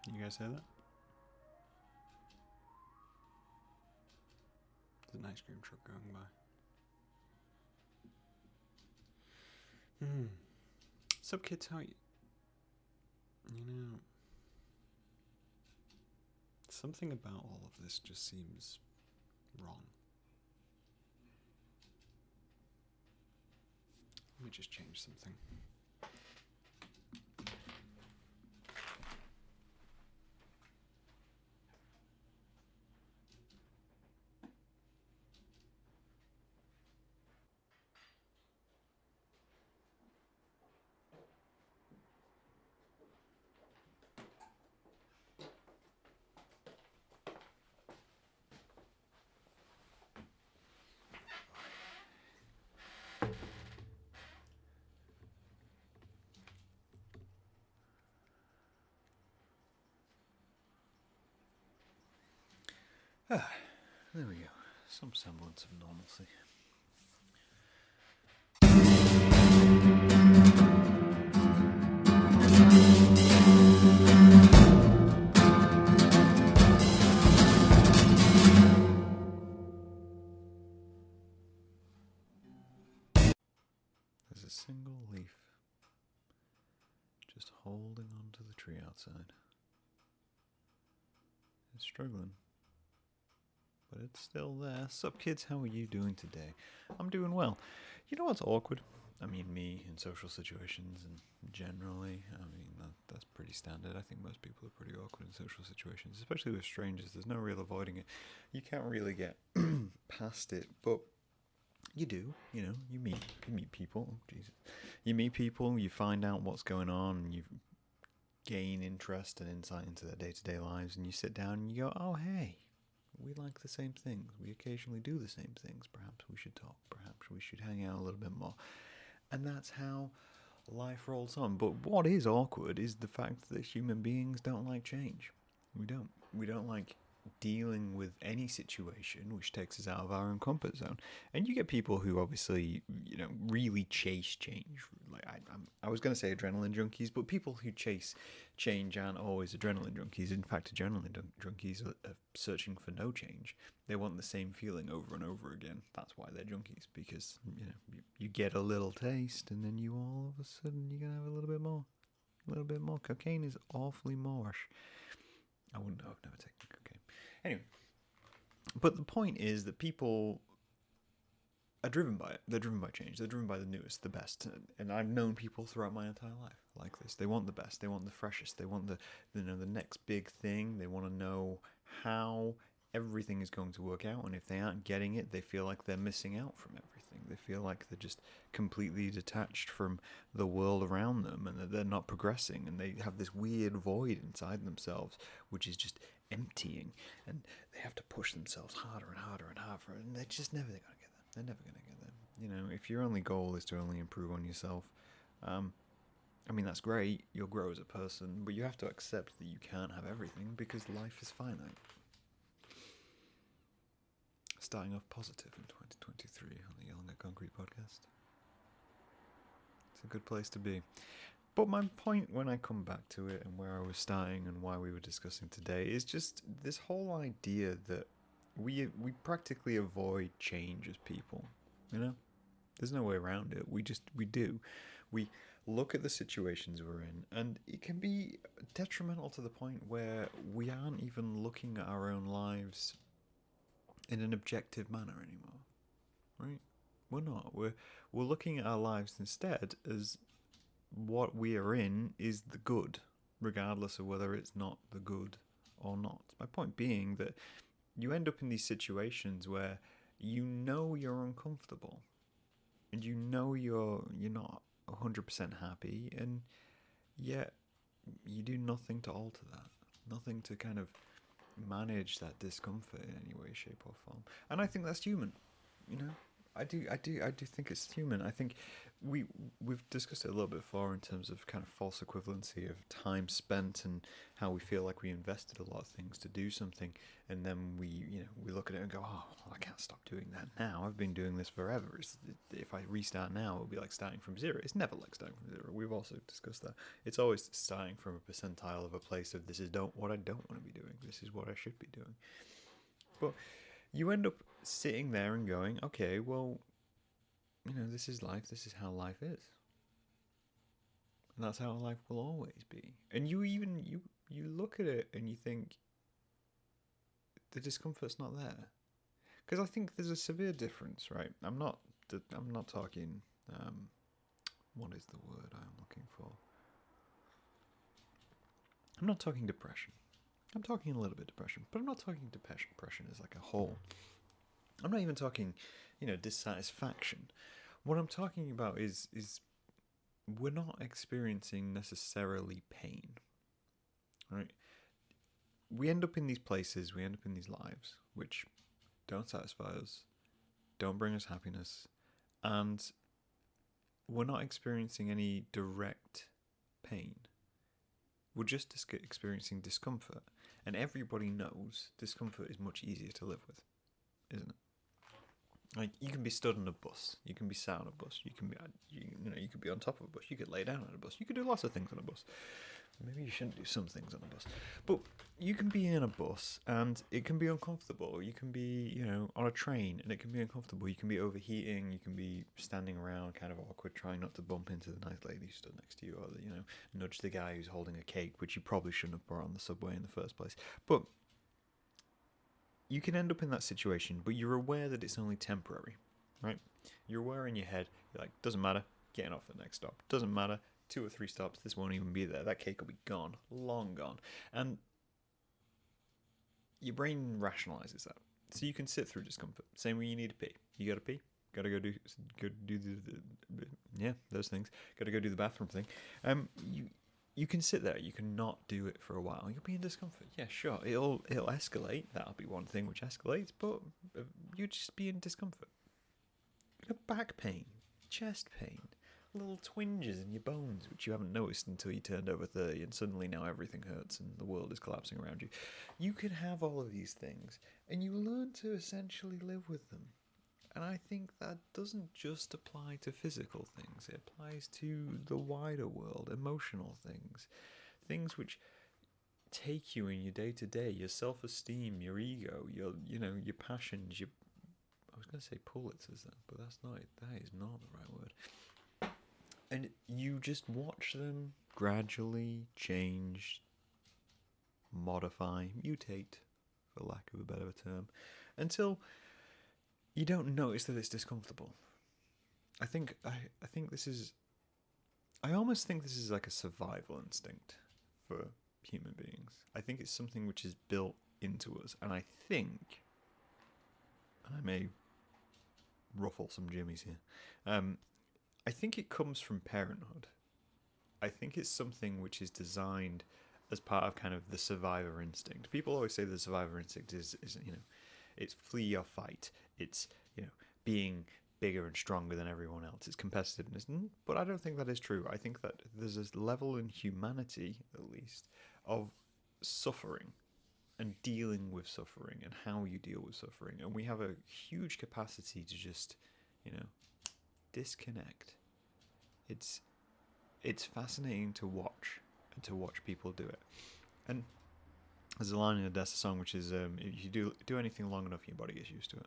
You guys hear that? There's an ice cream truck going by. Sup, kids? How are you? You know, something about all of this just seems wrong. Let me just change something. There we go. Some semblance of normalcy. There's a single leaf just holding onto the tree outside. It's struggling, but it's still there. Sup, kids? How are you doing today? I'm doing well. You know what's awkward? I mean, me in social situations and generally, that's pretty standard. I think most people are pretty awkward in social situations, especially with strangers. There's no real avoiding it. You can't really get past it, but you do. You meet people. Oh, Jesus. You meet people, you find out what's going on, and you gain interest and insight into their day-to-day lives, and you sit down and you go, oh, hey, we like the same things. We occasionally do the same things. Perhaps we should talk. Perhaps we should hang out a little bit more. And that's how life rolls on. But what is awkward is the fact that human beings don't like change. We don't. We don't like dealing with any situation which takes us out of our own comfort zone. And you get people who obviously, really chase change. Like I was going to say adrenaline junkies, but people who chase change aren't always adrenaline junkies. In fact, adrenaline junkies are searching for no change. They want the same feeling over and over again. That's why they're junkies, because you get a little taste and then you all of a sudden you're going to have a little bit more. A little bit more. Cocaine is awfully moreish. I wouldn't know. I've never taken cocaine. Anyway, but the point is that people are driven by it. They're driven by change. They're driven by the newest, the best. And I've known people throughout my entire life like this. They want the best. They want the freshest. They want the next big thing. They want to know how everything is going to work out. And if they aren't getting it, they feel like they're missing out from everything. They feel like they're just completely detached from the world around them and that they're not progressing. And they have this weird void inside themselves, which is just emptying. And they have to push themselves harder and harder and harder. And they're just never going to get there. They're never going to get there. If your only goal is to only improve on yourself, that's great. You'll grow as a person, but you have to accept that you can't have everything because life is finite. Starting off positive in 2023 on the Yelling at Concrete podcast. It's a good place to be. But my point when I come back to it and where I was starting and why we were discussing today is just this whole idea that we practically avoid change as people. There's no way around it. We do. We look at the situations we're in, and it can be detrimental to the point where we aren't even looking at our own lives in an objective manner anymore, right? We're not. We're looking at our lives instead as what we are in is the good, regardless of whether it's not the good or not. My point being that you end up in these situations where you're uncomfortable, and you're not 100% happy, and yet you do nothing to alter that, nothing to kind of manage that discomfort in any way, shape or form. And I think that's human. I do think it's human. I think we we've discussed it a little bit before in terms of kind of false equivalency of time spent and how we feel like we invested a lot of things to do something, and then we look at it and go, oh, I can't stop doing that now. I've been doing this forever. If I restart now, it'll be like starting from zero. It's never like starting from zero. We've also discussed that. It's always starting from a percentile of a place of this is don't what I don't want to be doing. This is what I should be doing. But you end up sitting there and going, okay, well, this is life. This is how life is, and that's how life will always be. And you look at it and you think the discomfort's not there, because I think there's a severe difference, right? I'm not talking. What is the word I'm looking for? I'm not talking depression. I'm talking a little bit depression, but I'm not talking depression as like a whole. I'm not even talking, dissatisfaction. What I'm talking about is we're not experiencing necessarily pain, right? We end up in these places, we end up in these lives which don't satisfy us, don't bring us happiness, and we're not experiencing any direct pain. We're just experiencing discomfort, and everybody knows discomfort is much easier to live with, isn't it? Like, you can be stood on a bus, you can be sat on a bus, you can be, you could be on top of a bus, you could lay down on a bus, you could do lots of things on a bus. Maybe you shouldn't do some things on a bus, but you can be in a bus and it can be uncomfortable. You can be, on a train and it can be uncomfortable. You can be overheating. You can be standing around kind of awkward, trying not to bump into the nice lady who stood next to you, or nudge the guy who's holding a cake, which you probably shouldn't have brought on the subway in the first place. But you can end up in that situation, but you're aware that it's only temporary, right? You're aware in your head, you're like, doesn't matter, getting off at the next stop. Doesn't matter, 2 or 3 stops, this won't even be there. That cake will be gone, long gone. And your brain rationalizes that. So you can sit through discomfort. Same way you need to pee. You gotta pee. Gotta go do those things. Gotta go do the bathroom thing. You can sit there. You can not do it for a while. You'll be in discomfort. Yeah, sure. It'll escalate. That'll be one thing which escalates. But you just be in discomfort. Back pain, chest pain, little twinges in your bones, which you haven't noticed until you turned over 30, and suddenly now everything hurts and the world is collapsing around you. You can have all of these things, and you learn to essentially live with them. And I think that doesn't just apply to physical things. It applies to the wider world, emotional things, things which take you in your day-to-day, your self-esteem, your ego, your passions, I was going to say Pulitzers then, but that is not the right word. And you just watch them gradually change, modify, mutate, for lack of a better term, until you don't notice that it's discomfortable. I almost think this is like a survival instinct for human beings. I think it's something which is built into us, and I may ruffle some jimmies here, I think it comes from parenthood. I think it's something which is designed as part of kind of the survivor instinct. People always say the survivor instinct is it's flee or fight. It's being bigger and stronger than everyone else. It's competitiveness, but I don't think that is true. I think that there's this level in humanity, at least, of suffering and dealing with suffering and how you deal with suffering, and we have a huge capacity to just disconnect. It's fascinating to watch and to watch people do it. And there's a line in a Dessa song which is if you do anything long enough, your body gets used to it.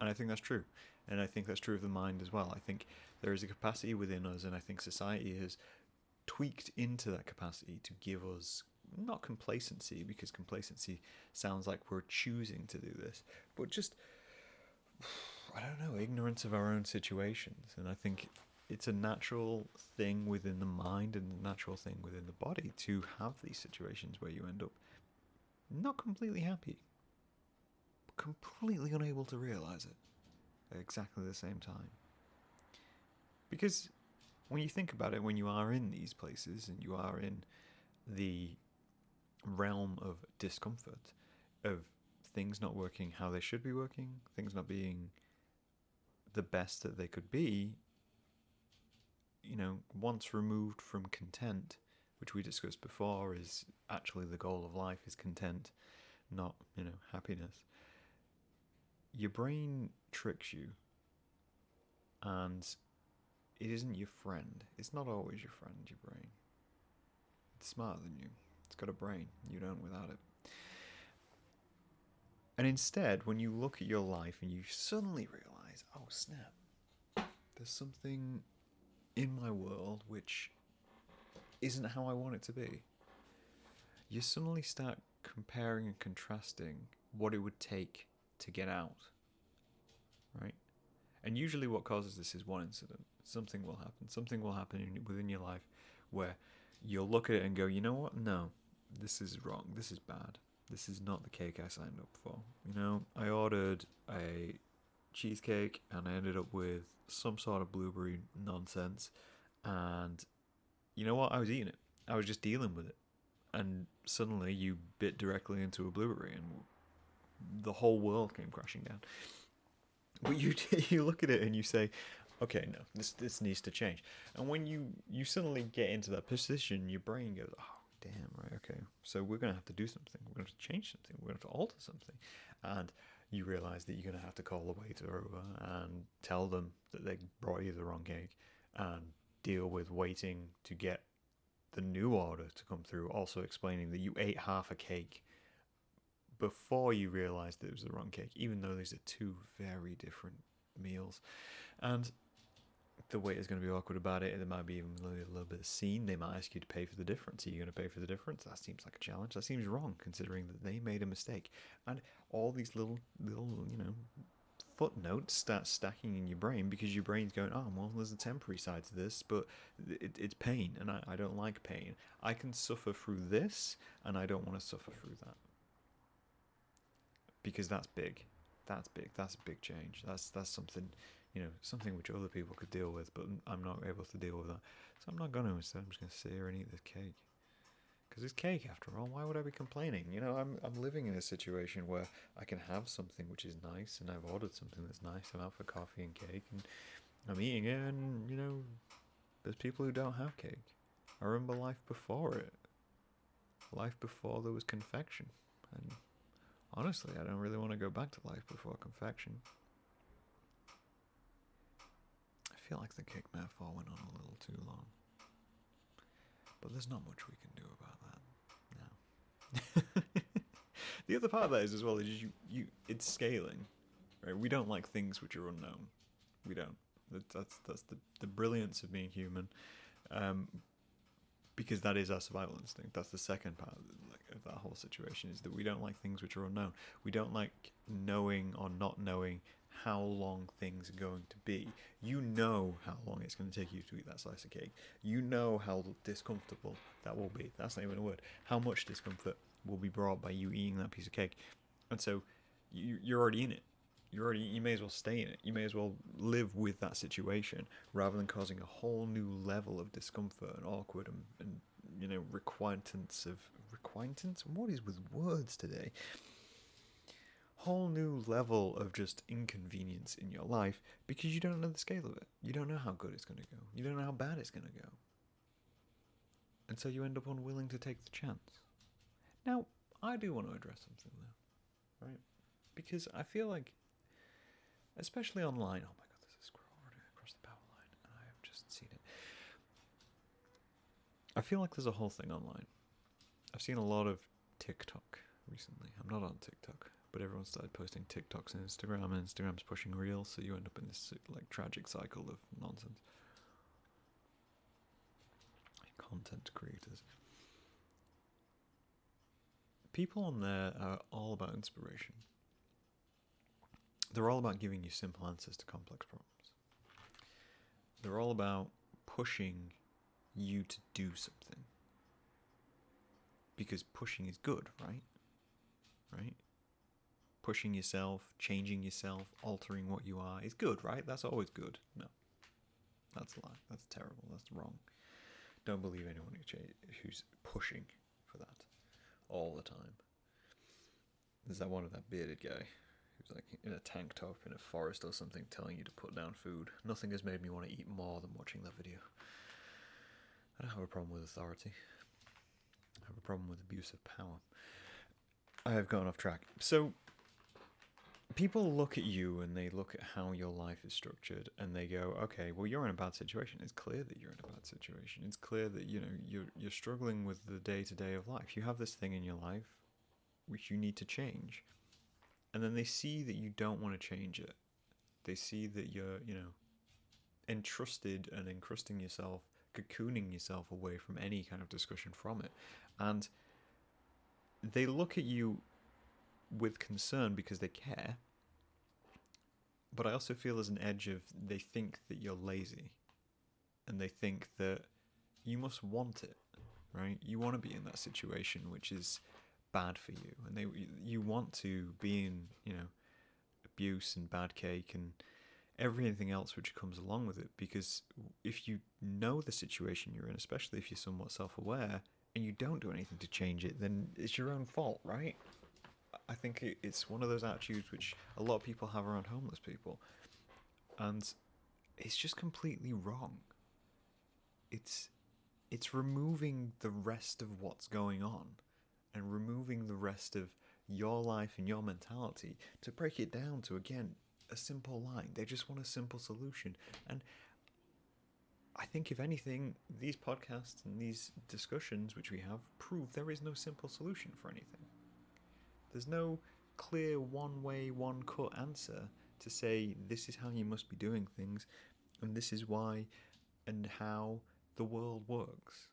And I think that's true. And I think that's true of the mind as well. I think there is a capacity within us, and I think society has tweaked into that capacity to give us not complacency, because complacency sounds like we're choosing to do this, but just, I don't know, ignorance of our own situations. And I think it's a natural thing within the mind and a natural thing within the body to have these situations where you end up not completely happy, but completely unable to realize it at exactly the same time. Because when you think about it, when you are in these places and you are in the realm of discomfort, of things not working how they should be working, things not being the best that they could be, once removed from content, which we discussed before is actually the goal of life is content, not, happiness. Your brain tricks you, and it isn't your friend. It's not always your friend, your brain. It's smarter than you. It's got a brain. You don't without it. And instead, when you look at your life and you suddenly realize, oh snap, there's something in my world which isn't how I want it to be, you suddenly start comparing and contrasting what it would take to get out, right? And usually what causes this is one incident. Something will happen. Something will happen within your life where you'll look at it and go, you know what? No, this is wrong. This is bad. This is not the cake I signed up for. I ordered a cheesecake and I ended up with some sort of blueberry nonsense. And you know what? I was eating it. I was just dealing with it. And suddenly you bit directly into a blueberry and the whole world came crashing down. But you look at it and you say, okay, no, this needs to change. And when you suddenly get into that position, your brain goes, oh, damn, right, okay. So we're going to have to do something. We're going to change something. We're going to have to alter something. And you realize that you're going to have to call the waiter over and tell them that they brought you the wrong cake and deal with waiting to get the new order to come through, also explaining that you ate half a cake before you realized that it was the wrong cake, even though these are two very different meals. And the waiter's going to be awkward about it. There might be even a little bit of scene. They might ask you to pay for the difference. Are you going to pay for the difference? That seems like a challenge. That seems wrong, considering that they made a mistake. And all these little footnotes start stacking in your brain because your brain's going, oh, well, there's a temporary side to this, but it's pain, and I don't like pain. I can suffer through this, and I don't want to suffer through that. Because that's big. That's big. That's a big change. That's something, something which other people could deal with, but I'm not able to deal with that. So I'm not going to. Instead, I'm just going to sit here and eat this cake. Because it's cake, after all. Why would I be complaining? I'm living in a situation where I can have something which is nice, and I've ordered something that's nice. I'm out for coffee and cake, and I'm eating it, and, there's people who don't have cake. I remember life before it. Life before there was confection. And honestly, I don't really want to go back to life before confection. I feel like the cake metaphor went on a little too long. But there's not much we can do about that. No. The other part of that is as well is it's scaling. Right? We don't like things which are unknown. We don't. That's the brilliance of being human. Because that is our survival instinct. That's the second part of that whole situation, is that we don't like things which are unknown. We don't like knowing or not knowing how long things are going to be. You know how long it's going to take you to eat that slice of cake. You know how discomfortable that will be. That's not even a word. How much discomfort will be brought by you eating that piece of cake. And so you're already in it. You may as well stay in it. You may as well live with that situation rather than causing a whole new level of discomfort and awkward and requintance. What is with words today? Whole new level of just inconvenience in your life because you don't know the scale of it. You don't know how good it's going to go. You don't know how bad it's going to go. And so you end up unwilling to take the chance. Now, I do want to address something though, right? Because I feel like, especially online, oh my god, there's a squirrel running across the power line, and I have just seen it. I feel like there's a whole thing online. I've seen a lot of TikTok recently. I'm not on TikTok, but everyone started posting TikToks on Instagram, and Instagram's pushing Reels, so you end up in this tragic cycle of nonsense. Content creators. People on there are all about inspiration. They're all about giving you simple answers to complex problems. They're all about pushing you to do something. Because pushing is good, right? Right? Pushing yourself, changing yourself, altering what you are is good, right? That's always good. No. That's a lie. That's terrible. That's wrong. Don't believe anyone who's pushing for that all the time. There's that bearded guy who's like in a tank top in a forest or something telling you to put down food. Nothing has made me want to eat more than watching that video. I don't have a problem with authority. I have a problem with abuse of power. I have gone off track. So, people look at you and they look at how your life is structured and they go, okay, well, you're in a bad situation. It's clear that you're in a bad situation. It's clear that, you know, you're struggling with the day-to-day of life. You have this thing in your life which you need to change. And then they see that you don't want to change it. They see that you're, you know, entrusted and encrusting yourself, cocooning yourself away from any kind of discussion from it. And they look at you with concern because they care. But I also feel there's an edge of they think that you're lazy. And they think that you must want it, right? You want to be in that situation which is bad for you. And you want to be in, you know, abuse and bad cake and everything else which comes along with it. Because if you know the situation you're in, especially if you're somewhat self-aware, and you don't do anything to change it, then it's your own fault, right? I think it's one of those attitudes which a lot of people have around homeless people. And it's just completely wrong. It's removing the rest of what's going on and removing the rest of your life and your mentality to break it down to, again, a simple line. They just want a simple solution. And I think, if anything, these podcasts and these discussions which we have prove there is no simple solution for anything. There's no clear one-way, one-cut answer to say this is how you must be doing things and this is why and how the world works.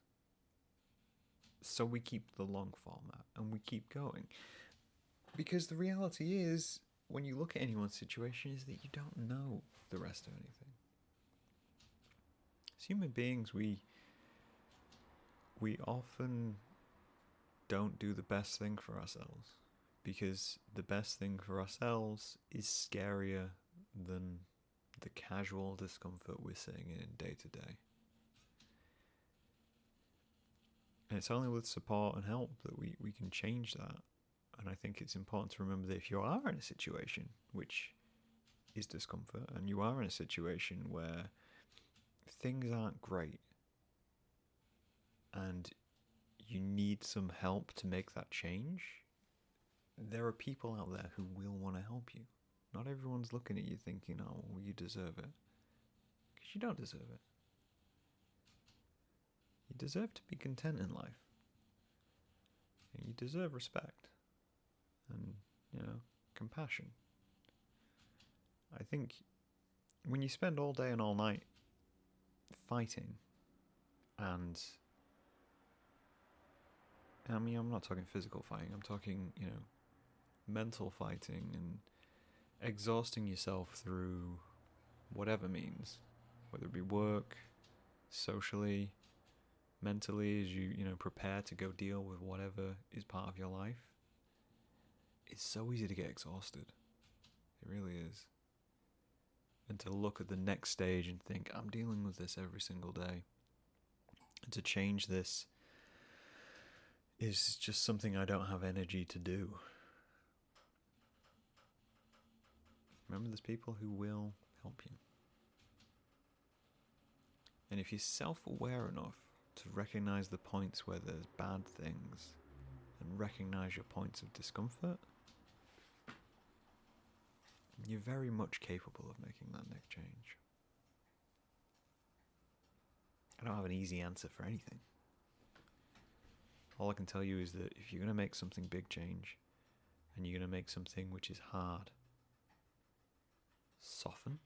So we keep the long format and we keep going. Because the reality is, when you look at anyone's situation, is that you don't know the rest of anything. As human beings, we often don't do the best thing for ourselves, because the best thing for ourselves is scarier than the casual discomfort we're sitting in day to day. And it's only with support and help that we can change that. And I think it's important to remember that if you are in a situation which is discomfort, and you are in a situation where things aren't great, and you need some help to make that change, there are people out there who will want to help you. Not everyone's looking at you thinking, oh, well, you deserve it. Because you don't deserve it. You deserve to be content in life. And you deserve respect. And, you know, compassion. I think when you spend all day and all night fighting, and I mean, I'm not talking physical fighting, I'm talking, you know, mental fighting and exhausting yourself through whatever means, whether it be work, socially, mentally, as you prepare to go deal with whatever is part of your life. It's so easy to get exhausted. It really is. And to look at the next stage and think, I'm dealing with this every single day. And to change this is just something I don't have energy to do. Remember, there's people who will help you. And if you're self-aware enough to recognize the points where there's bad things and recognize your points of discomfort, you're very much capable of making that next change. I don't have an easy answer for anything. All I can tell you is that if you're going to make something big change, and you're going to make something which is hard soften,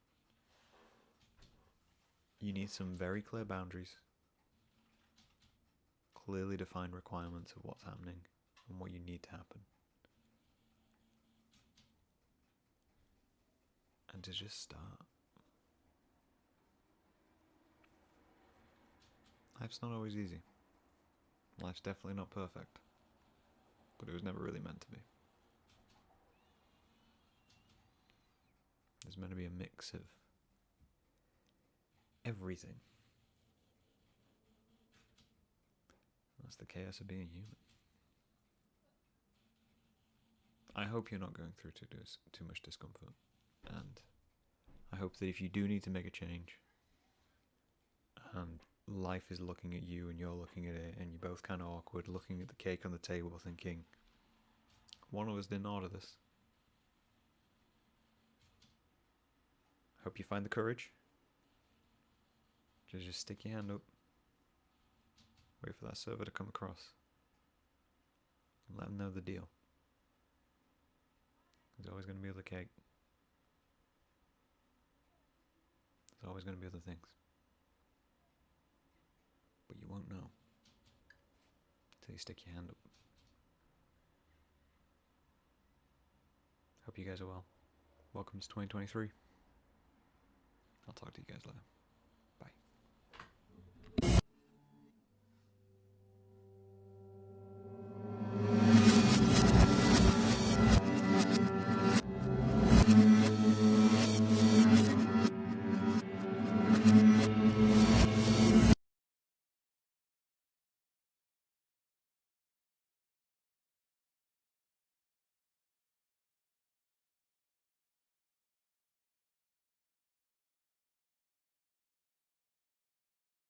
you need some very clear boundaries, clearly defined requirements of what's happening and what you need to happen. And to just start. Life's not always easy. Life's definitely not perfect. But it was never really meant to be. There's meant to be a mix of everything. That's the chaos of being human. I hope you're not going through too much discomfort, and I hope that if you do need to make a change, and life is looking at you and you're looking at it, and you're both kind of awkward, looking at the cake on the table, thinking, one of us didn't order this. I hope you find the courage to just stick your hand up, wait for that server to come across, and let them know the deal. There's always going to be other cake. There's always going to be other things. But you won't know until you stick your hand up. Hope you guys are well. Welcome to 2023. I'll talk to you guys later.